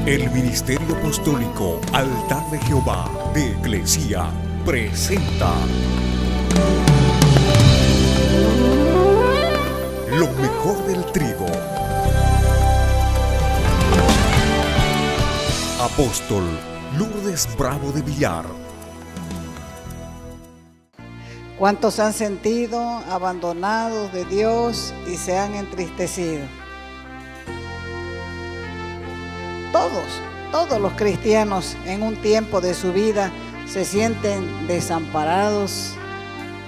El Ministerio Apostólico Altar de Jehová de Eclesia presenta lo mejor del trigo. Apóstol Lourdes Bravo de Villar. ¿Cuántos han sentido abandonados de Dios y se han entristecido? Todos los cristianos en un tiempo de su vida se sienten desamparados,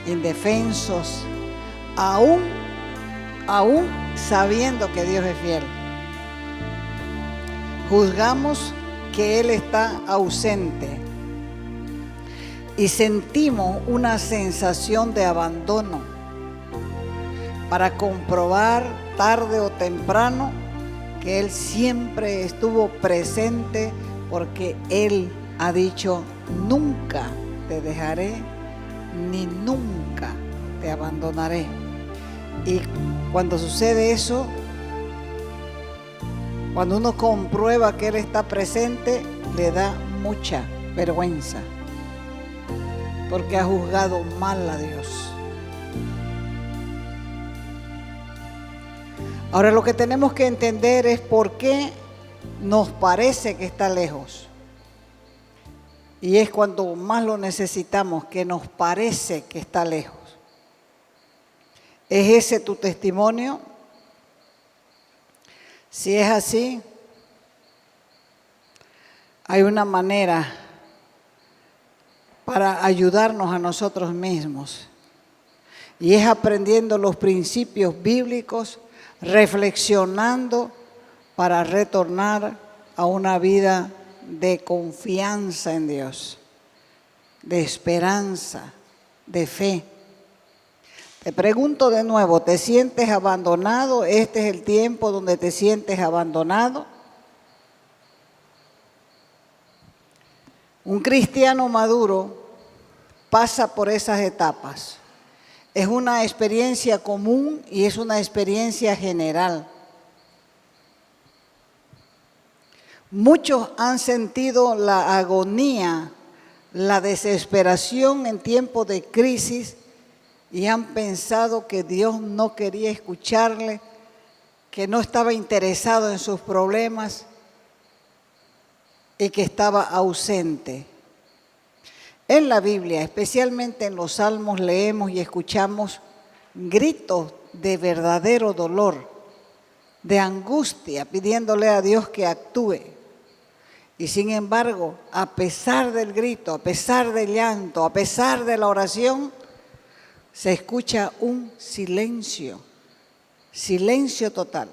indefensos, aún sabiendo que Dios es fiel. Juzgamos que Él está ausente y sentimos una sensación de abandono para comprobar tarde o temprano que Él siempre estuvo presente, porque Él ha dicho: nunca te dejaré ni nunca te abandonaré. Y cuando sucede eso, cuando uno comprueba que Él está presente, le da mucha vergüenza, porque ha juzgado mal a Dios. Ahora, lo que tenemos que entender es por qué nos parece que está lejos. Y es cuando más lo necesitamos, que nos parece que está lejos. ¿Es ese tu testimonio? Si es así, hay una manera para ayudarnos a nosotros mismos, y es aprendiendo los principios bíblicos, reflexionando para retornar a una vida de confianza en Dios, de esperanza, de fe. Te pregunto de nuevo, ¿te sientes abandonado? ¿Este es el tiempo donde te sientes abandonado? Un cristiano maduro pasa por esas etapas. Es una experiencia común y es una experiencia general. Muchos han sentido la agonía, la desesperación en tiempos de crisis y han pensado que Dios no quería escucharle, que no estaba interesado en sus problemas y que estaba ausente. En la Biblia, especialmente en los Salmos, leemos y escuchamos gritos de verdadero dolor, de angustia, pidiéndole a Dios que actúe. Y sin embargo, a pesar del grito, a pesar del llanto, a pesar de la oración, se escucha un silencio total,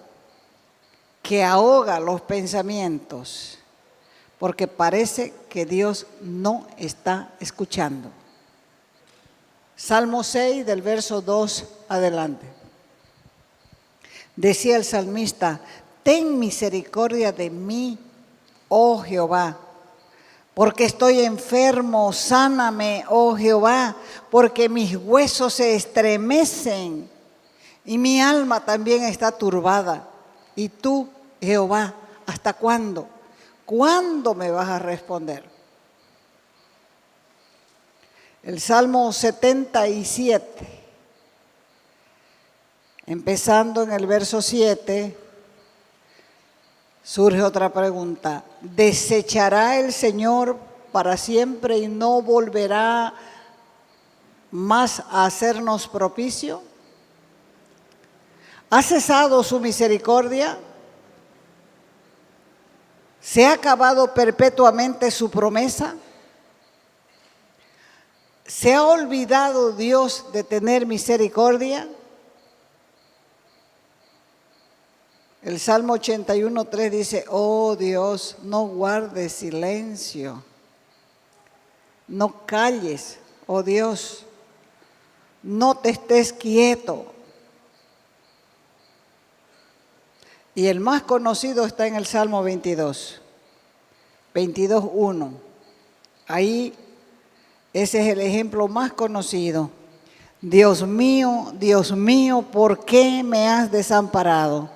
que ahoga los pensamientos, porque parece que Dios no está escuchando. Salmo 6, del verso 2 adelante. Decía el salmista: ten misericordia de mí, oh Jehová, porque estoy enfermo, sáname, oh Jehová, porque mis huesos se estremecen y mi alma también está turbada. Y tú, Jehová, ¿hasta cuándo? ¿Cuándo me vas a responder? El Salmo 77, empezando en el verso 7, surge otra pregunta. ¿Desechará el Señor para siempre y no volverá más a hacernos propicio? ¿Ha cesado su misericordia? ¿Se ha acabado perpetuamente su promesa? ¿Se ha olvidado Dios de tener misericordia? El Salmo 81:3 dice: oh Dios, no guardes silencio, no calles, oh Dios, no te estés quieto. Y el más conocido está en el Salmo 22:1. Ahí ese es el ejemplo más conocido. Dios mío, ¿por qué me has desamparado?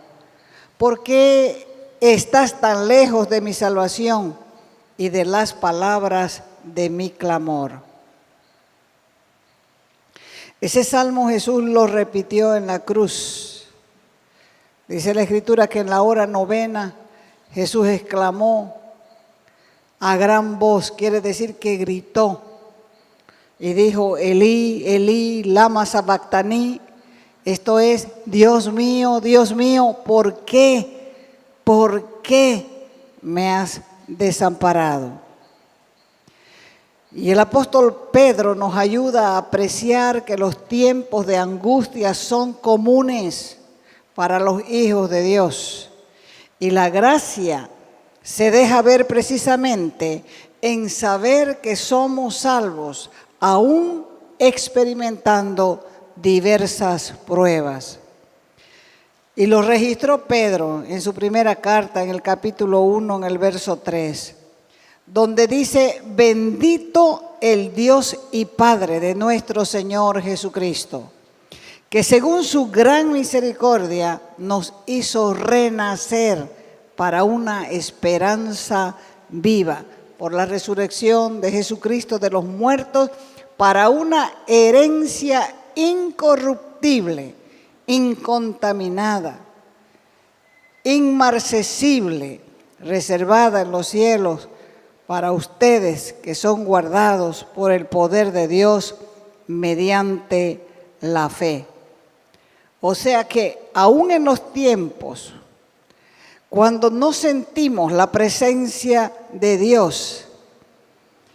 ¿Por qué estás tan lejos de mi salvación y de las palabras de mi clamor. Ese salmo Jesús lo repitió en la cruz. Dice la Escritura que en la hora novena Jesús exclamó a gran voz, quiere decir que gritó, y dijo: Elí, Elí, lama sabactaní. Esto es: Dios mío, ¿por qué me has desamparado? Y el apóstol Pedro nos ayuda a apreciar que los tiempos de angustia son comunes para los hijos de Dios. Y la gracia se deja ver precisamente en saber que somos salvos, aún experimentando diversas pruebas. Y lo registró Pedro en su primera carta, en el capítulo 1, en el verso 3, donde dice: bendito el Dios y Padre de nuestro Señor Jesucristo, que según su gran misericordia nos hizo renacer para una esperanza viva, por la resurrección de Jesucristo de los muertos, para una herencia incorruptible, incontaminada, inmarcesible, reservada en los cielos para ustedes, que son guardados por el poder de Dios mediante la fe. O sea que aún en los tiempos, cuando no sentimos la presencia de Dios,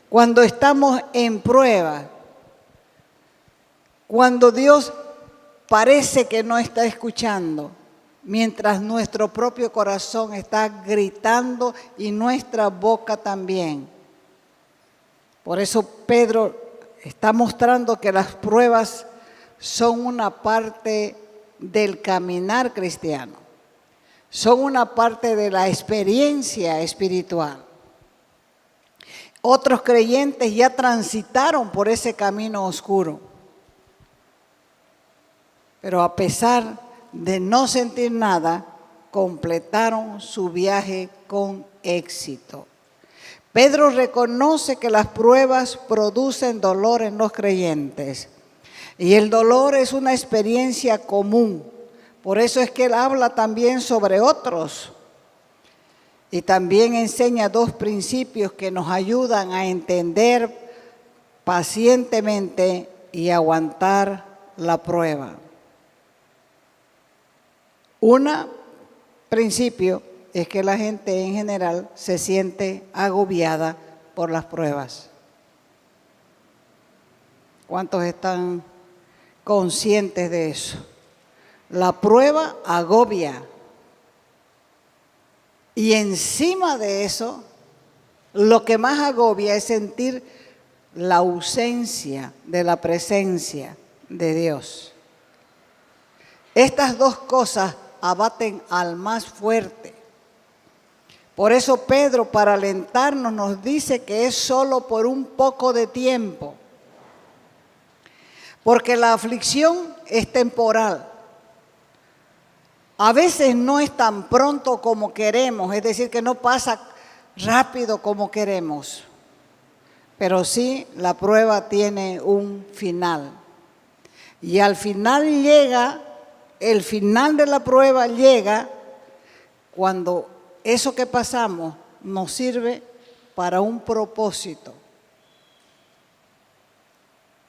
cuando estamos en prueba, cuando Dios parece que no está escuchando, mientras nuestro propio corazón está gritando y nuestra boca también. Por eso Pedro está mostrando que las pruebas son una parte del caminar cristiano, son una parte de la experiencia espiritual. Otros creyentes ya transitaron por ese camino oscuro, pero a pesar de no sentir nada, completaron su viaje con éxito. Pedro reconoce que las pruebas producen dolor en los creyentes, y el dolor es una experiencia común. Por eso es que él habla también sobre otros, y también enseña dos principios que nos ayudan a entender pacientemente y aguantar la prueba. Un principio es que la gente en general se siente agobiada por las pruebas. ¿Cuántos están conscientes de eso? La prueba agobia. Y encima de eso, lo que más agobia es sentir la ausencia de la presencia de Dios. Estas dos cosas abaten al más fuerte. Por eso Pedro, para alentarnos, nos dice que es solo por un poco de tiempo. Porque la aflicción es temporal. A veces no es tan pronto como queremos, es decir, que no pasa rápido como queremos. Pero sí, la prueba tiene un final. Y al final llega, el final de la prueba llega cuando eso que pasamos nos sirve para un propósito.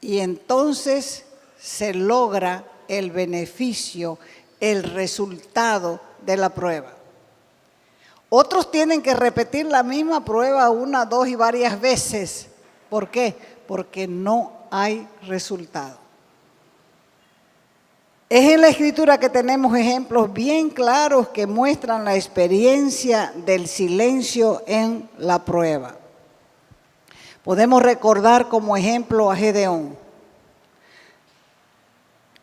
Y entonces se logra el beneficio, el resultado de la prueba. Otros tienen que repetir la misma prueba una, dos y varias veces. ¿Por qué? Porque no hay resultado. Es en la Escritura que tenemos ejemplos bien claros que muestran la experiencia del silencio en la prueba. Podemos recordar como ejemplo a Gedeón.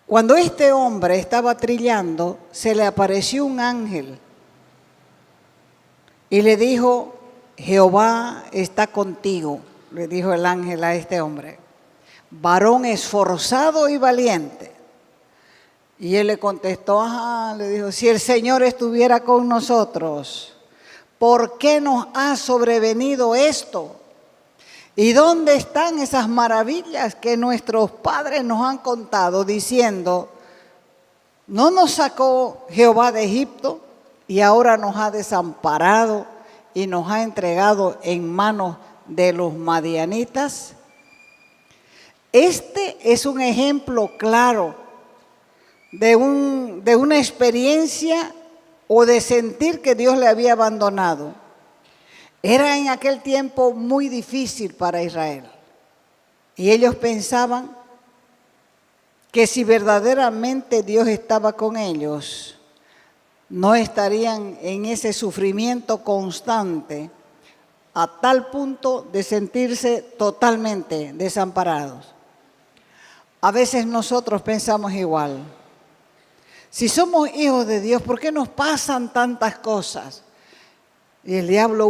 Cuando este hombre estaba trillando, se le apareció un ángel y le dijo: Jehová está contigo, le dijo el ángel a este hombre, varón esforzado y valiente. Y él le contestó, le dijo: si el Señor estuviera con nosotros, ¿por qué nos ha sobrevenido esto? ¿Y dónde están esas maravillas que nuestros padres nos han contado diciendo, no nos sacó Jehová de Egipto y ahora nos ha desamparado y nos ha entregado en manos de los madianitas? Este es un ejemplo claro de una experiencia o de sentir que Dios le había abandonado. Era en aquel tiempo muy difícil para Israel. Y ellos pensaban que si verdaderamente Dios estaba con ellos, no estarían en ese sufrimiento constante a tal punto de sentirse totalmente desamparados. A veces nosotros pensamos igual. Si somos hijos de Dios, ¿por qué nos pasan tantas cosas? Y el diablo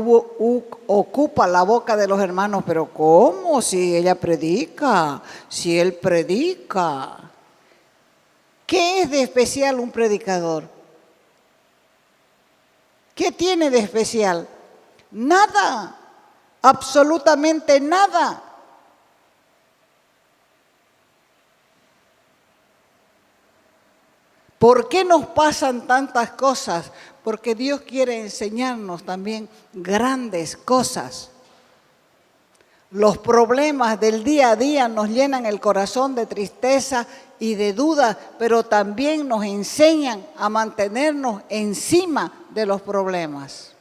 ocupa la boca de los hermanos, pero ¿cómo? Si ella predica, si él predica. ¿Qué es de especial un predicador? ¿Qué tiene de especial? Nada, absolutamente nada. ¿Por qué nos pasan tantas cosas? Porque Dios quiere enseñarnos también grandes cosas. Los problemas del día a día nos llenan el corazón de tristeza y de duda, pero también nos enseñan a mantenernos encima de los problemas.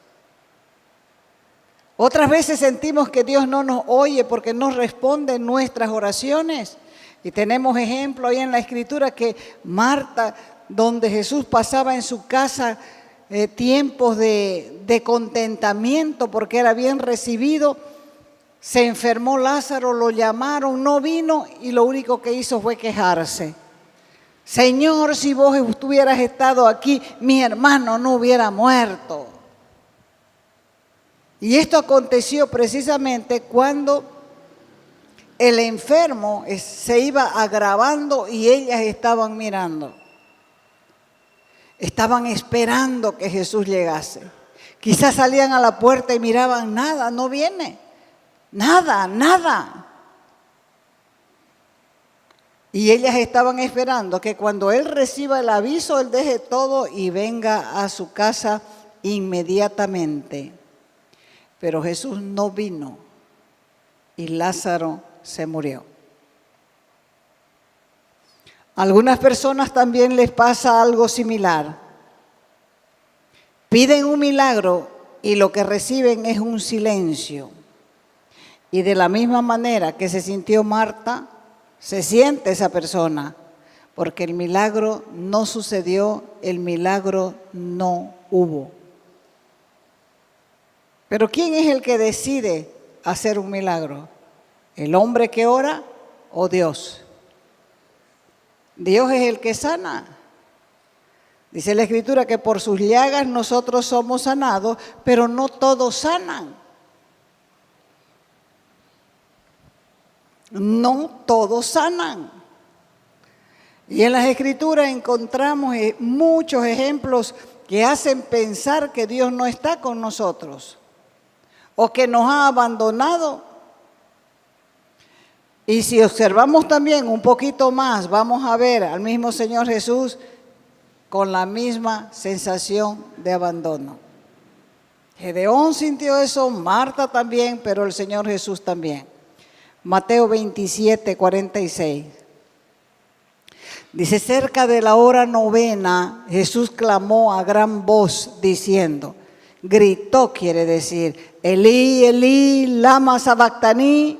Otras veces sentimos que Dios no nos oye porque no responde nuestras oraciones. Y tenemos ejemplo ahí en la Escritura que Marta, donde Jesús pasaba en su casa tiempos de contentamiento porque era bien recibido, se enfermó Lázaro, lo llamaron, no vino y lo único que hizo fue quejarse. Señor, si vos hubieras estado aquí, mi hermano no hubiera muerto. Y esto aconteció precisamente cuando el enfermo se iba agravando y ellas estaban mirando. Estaban esperando que Jesús llegase. Quizás salían a la puerta y miraban, nada, no viene. Nada, nada. Y ellas estaban esperando que cuando Él reciba el aviso, Él deje todo y venga a su casa inmediatamente. Pero Jesús no vino y Lázaro se murió. A algunas personas también les pasa algo similar. Piden un milagro y lo que reciben es un silencio. Y de la misma manera que se sintió Marta, se siente esa persona, porque el milagro no sucedió, el milagro no hubo. Pero ¿quién es el que decide hacer un milagro? ¿El hombre que ora o Dios? Dios es el que sana. Dice la Escritura que por sus llagas nosotros somos sanados, pero no todos sanan. No todos sanan. Y en las Escrituras encontramos muchos ejemplos que hacen pensar que Dios no está con nosotros o que nos ha abandonado. Y si observamos también un poquito más, vamos a ver al mismo Señor Jesús con la misma sensación de abandono. Gedeón sintió eso, Marta también, pero el Señor Jesús también. Mateo 27, 46. Dice, cerca de la hora novena, Jesús clamó a gran voz diciendo, gritó, quiere decir, Elí, Elí, lama sabactaní.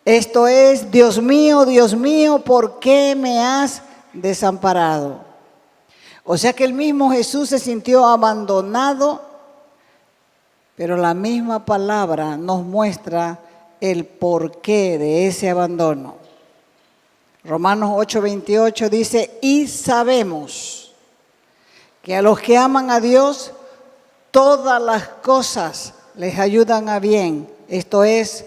Esto es, Dios mío, ¿por qué me has desamparado? O sea que el mismo Jesús se sintió abandonado, pero la misma palabra nos muestra el porqué de ese abandono. Romanos 8:28 dice, y sabemos que a los que aman a Dios, todas las cosas les ayudan a bien. Esto es,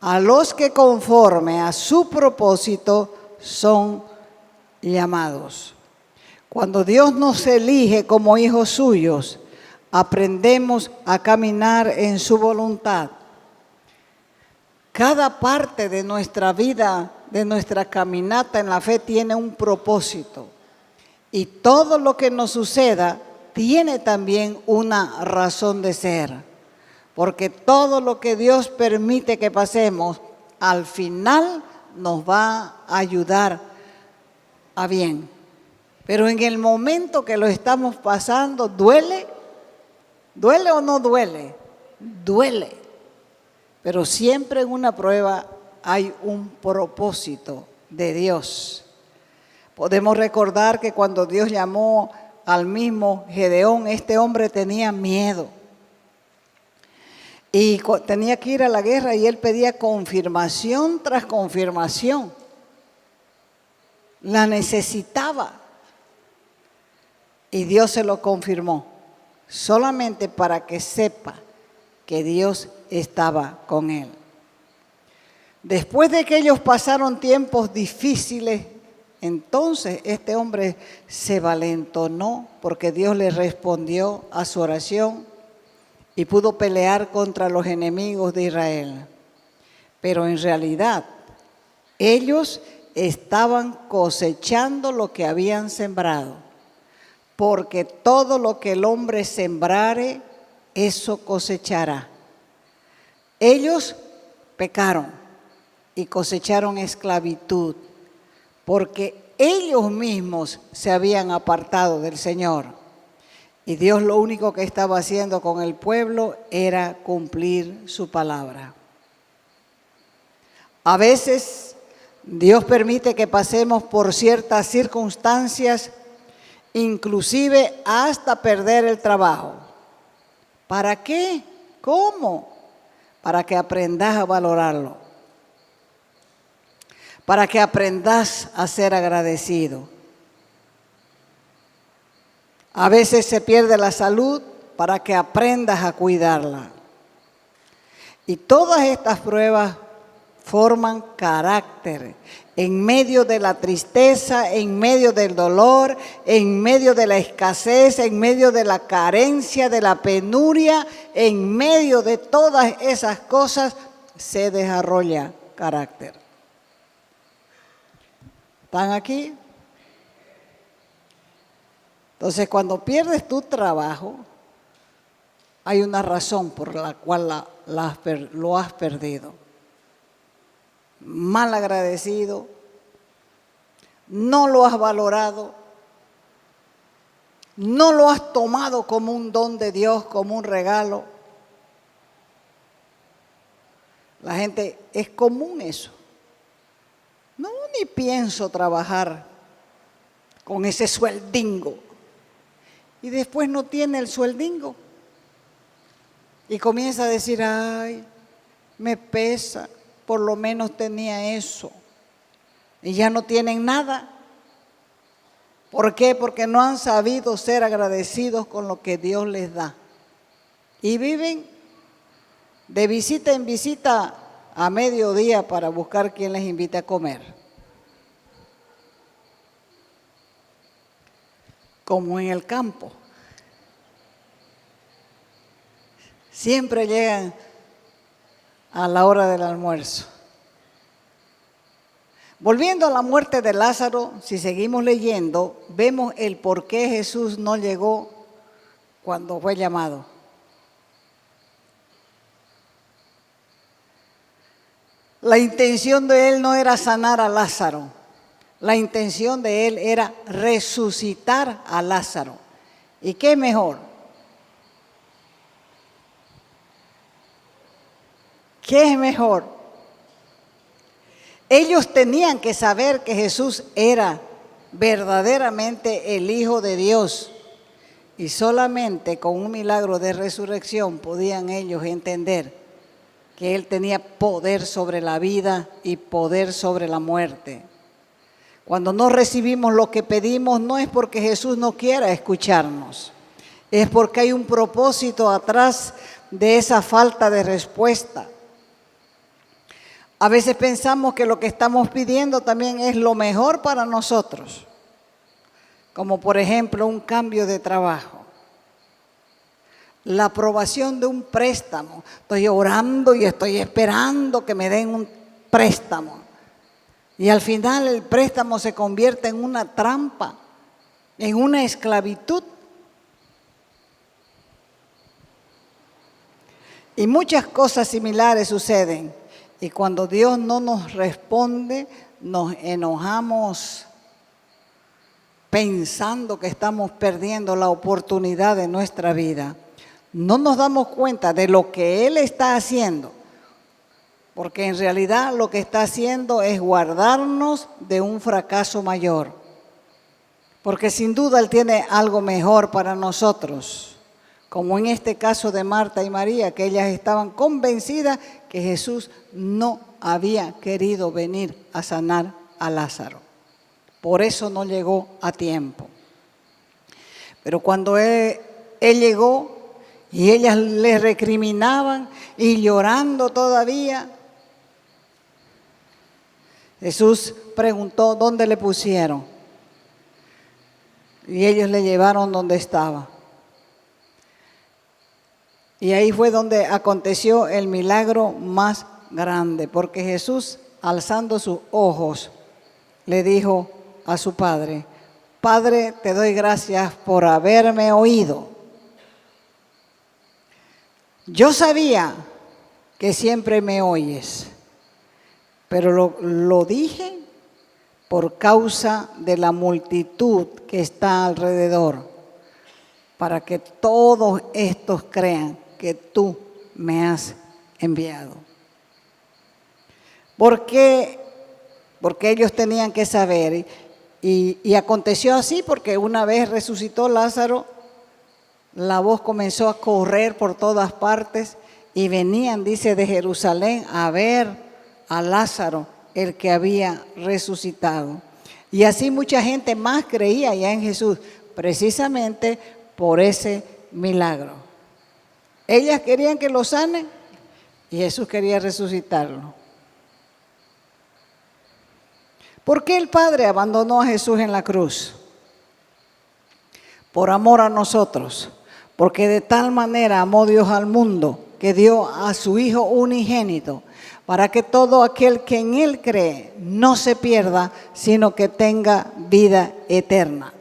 a los que conforme a su propósito son llamados. Cuando Dios nos elige como hijos suyos, aprendemos a caminar en su voluntad. Cada parte de nuestra vida, de nuestra caminata en la fe, tiene un propósito. Y todo lo que nos suceda tiene también una razón de ser. Porque todo lo que Dios permite que pasemos, al final nos va a ayudar a bien. Pero en el momento que lo estamos pasando, ¿duele? ¿Duele o no duele? Duele. Pero siempre en una prueba hay un propósito de Dios. Podemos recordar que cuando Dios llamó al mismo Gedeón, este hombre tenía miedo. Y tenía que ir a la guerra y él pedía confirmación tras confirmación. La necesitaba. Y Dios se lo confirmó, solamente para que sepa que Dios estaba con él. Después de que ellos pasaron tiempos difíciles, entonces este hombre se valentonó porque Dios le respondió a su oración y pudo pelear contra los enemigos de Israel. Pero en realidad, ellos estaban cosechando lo que habían sembrado, porque todo lo que el hombre sembrare, eso cosechará. Ellos pecaron y cosecharon esclavitud, porque ellos mismos se habían apartado del Señor. Y Dios lo único que estaba haciendo con el pueblo era cumplir su palabra. A veces Dios permite que pasemos por ciertas circunstancias, inclusive hasta perder el trabajo. ¿Para qué? ¿Cómo? Para que aprendas a valorarlo. Para que aprendas a ser agradecido. A veces se pierde la salud para que aprendas a cuidarla. Y todas estas pruebas forman carácter. En medio de la tristeza, en medio del dolor, en medio de la escasez, en medio de la carencia, de la penuria, en medio de todas esas cosas se desarrolla carácter. ¿Están aquí? Entonces, cuando pierdes tu trabajo, hay una razón por la cual lo has perdido. Mal agradecido, no lo has valorado, no lo has tomado como un don de Dios, como un regalo. La gente, es común eso. No, ni pienso trabajar con ese sueldingo. Y después no tiene el sueldingo. Y comienza a decir, ay, me pesa, por lo menos tenía eso. Y ya no tienen nada. ¿Por qué? Porque no han sabido ser agradecidos con lo que Dios les da. Y viven de visita en visita a mediodía para buscar quien les invite a comer. Como en el campo. Siempre llegan a la hora del almuerzo. Volviendo a la muerte de Lázaro, si seguimos leyendo, vemos el por qué Jesús no llegó cuando fue llamado. La intención de él no era sanar a Lázaro. La intención de él era resucitar a Lázaro. ¿Y qué mejor? ¿Qué es mejor? Ellos tenían que saber que Jesús era verdaderamente el Hijo de Dios. Y solamente con un milagro de resurrección podían ellos entender que Él tenía poder sobre la vida y poder sobre la muerte. Cuando no recibimos lo que pedimos, no es porque Jesús no quiera escucharnos, es porque hay un propósito atrás de esa falta de respuesta. A veces pensamos que lo que estamos pidiendo también es lo mejor para nosotros, como por ejemplo un cambio de trabajo. la aprobación de un préstamo. Estoy orando y estoy esperando que me den un préstamo. Y al final el préstamo se convierte en una trampa, en una esclavitud. Y muchas cosas similares suceden. Y cuando Dios no nos responde, nos enojamos pensando que estamos perdiendo la oportunidad de nuestra vida. No nos damos cuenta de lo que Él está haciendo, porque en realidad lo que está haciendo es guardarnos de un fracaso mayor. Porque sin duda Él tiene algo mejor para nosotros, como en este caso de Marta y María, que ellas estaban convencidas que Jesús no había querido venir a sanar a Lázaro. Por eso no llegó a tiempo. Pero cuando él llegó y ellas le recriminaban y llorando todavía, Jesús preguntó dónde le pusieron. Y ellos le llevaron donde estaba. Y ahí fue donde aconteció el milagro más grande, porque Jesús, alzando sus ojos, le dijo a su padre: Padre, te doy gracias por haberme oído. Yo sabía que siempre me oyes, pero lo dije por causa de la multitud que está alrededor, para que todos estos crean que tú me has enviado. ¿Por qué? Porque ellos tenían que saber. Y aconteció así porque una vez resucitó Lázaro, la voz comenzó a correr por todas partes y venían, dice, de Jerusalén a ver a Lázaro, el que había resucitado. Y así mucha gente más creía ya en Jesús, precisamente por ese milagro. Ellas querían que lo sanen y Jesús quería resucitarlo. ¿Por qué el Padre abandonó a Jesús en la cruz? Por amor a nosotros. Porque de tal manera amó Dios al mundo que dio a su Hijo unigénito, para que todo aquel que en Él cree no se pierda, sino que tenga vida eterna.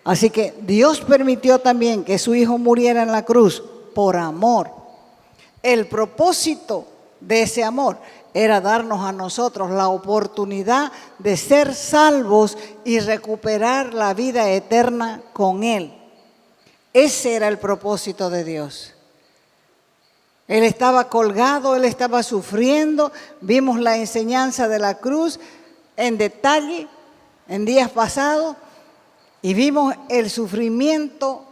Así que Dios permitió también que su Hijo muriera en la cruz por amor. El propósito de ese amor era darnos a nosotros la oportunidad de ser salvos y recuperar la vida eterna con Él. Ese era el propósito de Dios. Él estaba colgado, Él estaba sufriendo. Vimos la enseñanza de la cruz en detalle en días pasados y vimos el sufrimiento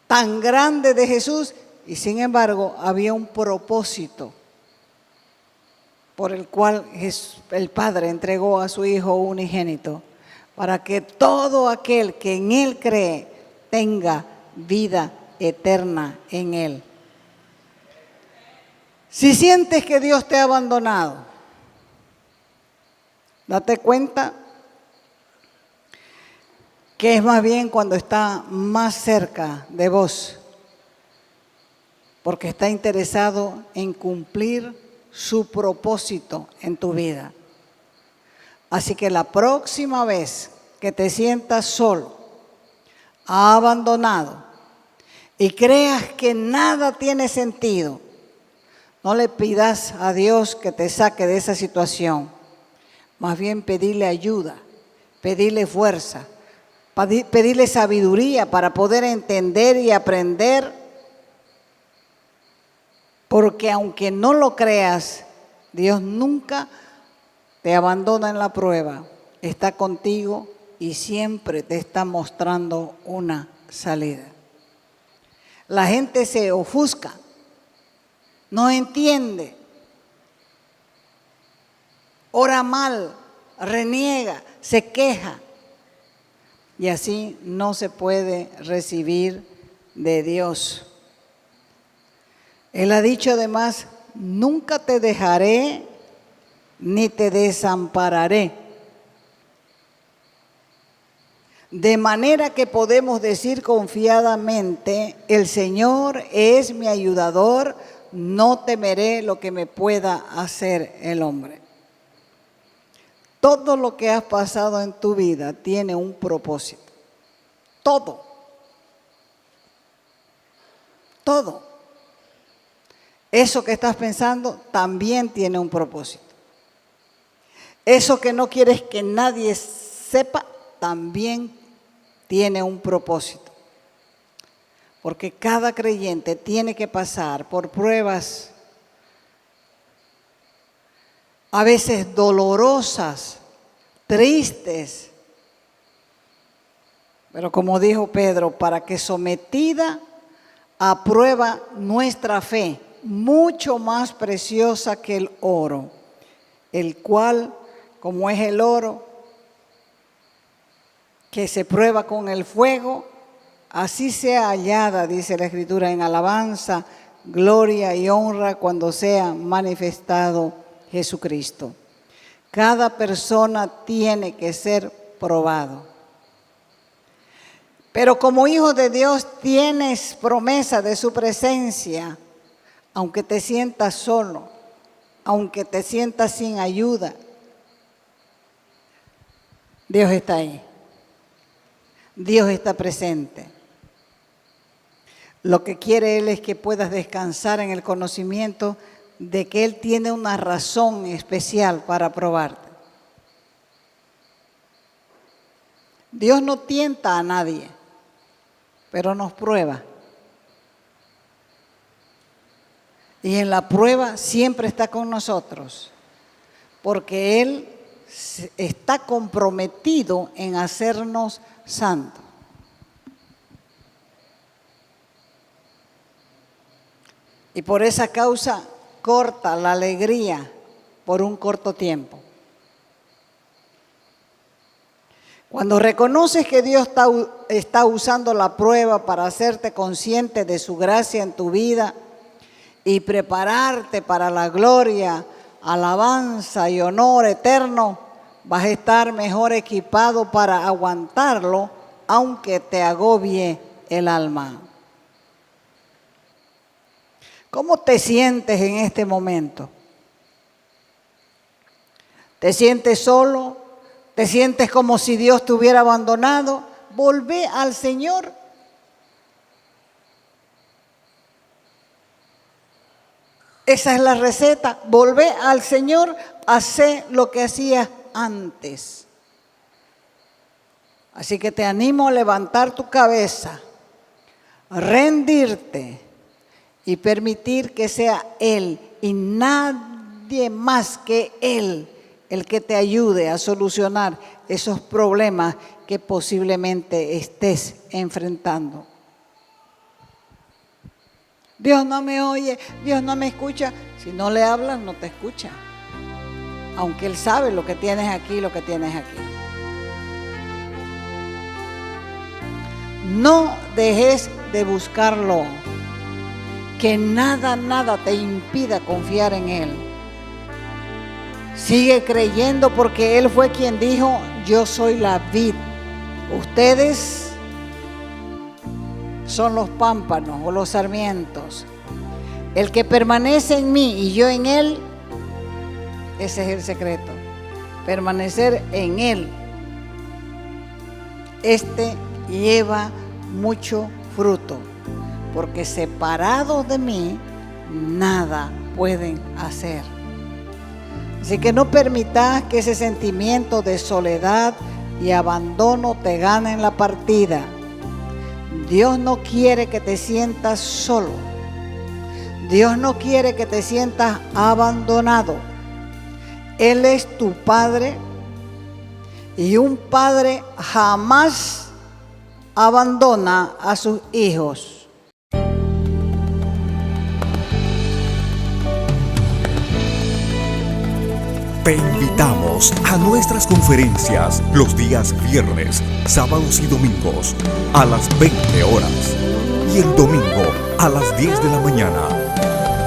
tan grande de Jesús, y sin embargo había un propósito por el cual el Padre entregó a su Hijo unigénito, para que todo aquel que en Él cree tenga vida eterna en Él. Si sientes que Dios te ha abandonado, date cuenta que es más bien cuando está más cerca de vos, porque está interesado en cumplir su propósito en tu vida. Así que la próxima vez que te sientas solo, abandonado y creas que nada tiene sentido, no le pidas a Dios que te saque de esa situación. Más bien pedirle ayuda, pedirle fuerza, pedirle sabiduría para poder entender y aprender. Porque aunque no lo creas, Dios nunca te abandona en la prueba. Está contigo y siempre te está mostrando una salida. La gente se ofusca, no entiende, ora mal, reniega, se queja. Y así no se puede recibir de Dios. Él ha dicho además: nunca te dejaré ni te desampararé. De manera que podemos decir confiadamente, el Señor es mi ayudador, no temeré lo que me pueda hacer el hombre. Todo lo que has pasado en tu vida tiene un propósito. Todo. Todo. Eso que estás pensando también tiene un propósito. Eso que no quieres que nadie sepa también tiene un propósito. Porque cada creyente tiene que pasar por pruebas a veces dolorosas, tristes. Pero como dijo Pedro, para que sometida a prueba nuestra fe, mucho más preciosa que el oro, el cual, como es el oro, que se prueba con el fuego, así sea hallada, dice la Escritura, en alabanza, gloria y honra cuando sea manifestado Jesucristo. Cada persona tiene que ser probado. Pero como hijo de Dios tienes promesa de su presencia, aunque te sientas solo, aunque te sientas sin ayuda, Dios está ahí. Dios está presente. Lo que quiere Él es que puedas descansar en el conocimiento de que Él tiene una razón especial para probarte. Dios no tienta a nadie, pero nos prueba. Y en la prueba siempre está con nosotros, porque Él está comprometido en hacernos santos. Y por esa causa corta la alegría por un corto tiempo. Cuando reconoces que Dios está usando la prueba para hacerte consciente de su gracia en tu vida y prepararte para la gloria, alabanza y honor eterno, vas a estar mejor equipado para aguantarlo, aunque te agobie el alma. ¿Cómo te sientes en este momento? ¿Te sientes solo? ¿Te sientes como si Dios te hubiera abandonado? Volvé al Señor. Esa es la receta. Volvé al Señor, hacé lo que hacías antes. Así que te animo a levantar tu cabeza, a rendirte y permitir que sea Él y nadie más que Él el que te ayude a solucionar esos problemas que posiblemente estés enfrentando. Dios no me oye, Dios no me escucha. Si no le hablas, no te escucha. Aunque Él sabe lo que tienes aquí y lo que tienes aquí. No dejes de buscarlo. Que nada te impida confiar en Él. Sigue creyendo porque Él fue quien dijo, yo soy la vid. Ustedes son los pámpanos o los sarmientos. El que permanece en mí y yo en Él, ese es el secreto. Permanecer en Él. Este lleva mucho fruto. Porque separados de mí, nada pueden hacer. Así que no permitas que ese sentimiento de soledad y abandono te gane en la partida. Dios no quiere que te sientas solo. Dios no quiere que te sientas abandonado. Él es tu Padre y un padre jamás abandona a sus hijos. Te invitamos a nuestras conferencias los días viernes, sábados y domingos a las 20 horas y el domingo a las 10 de la mañana.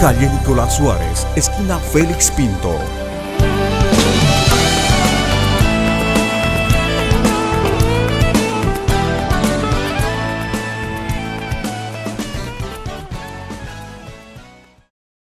Calle Nicolás Suárez, esquina Félix Pinto.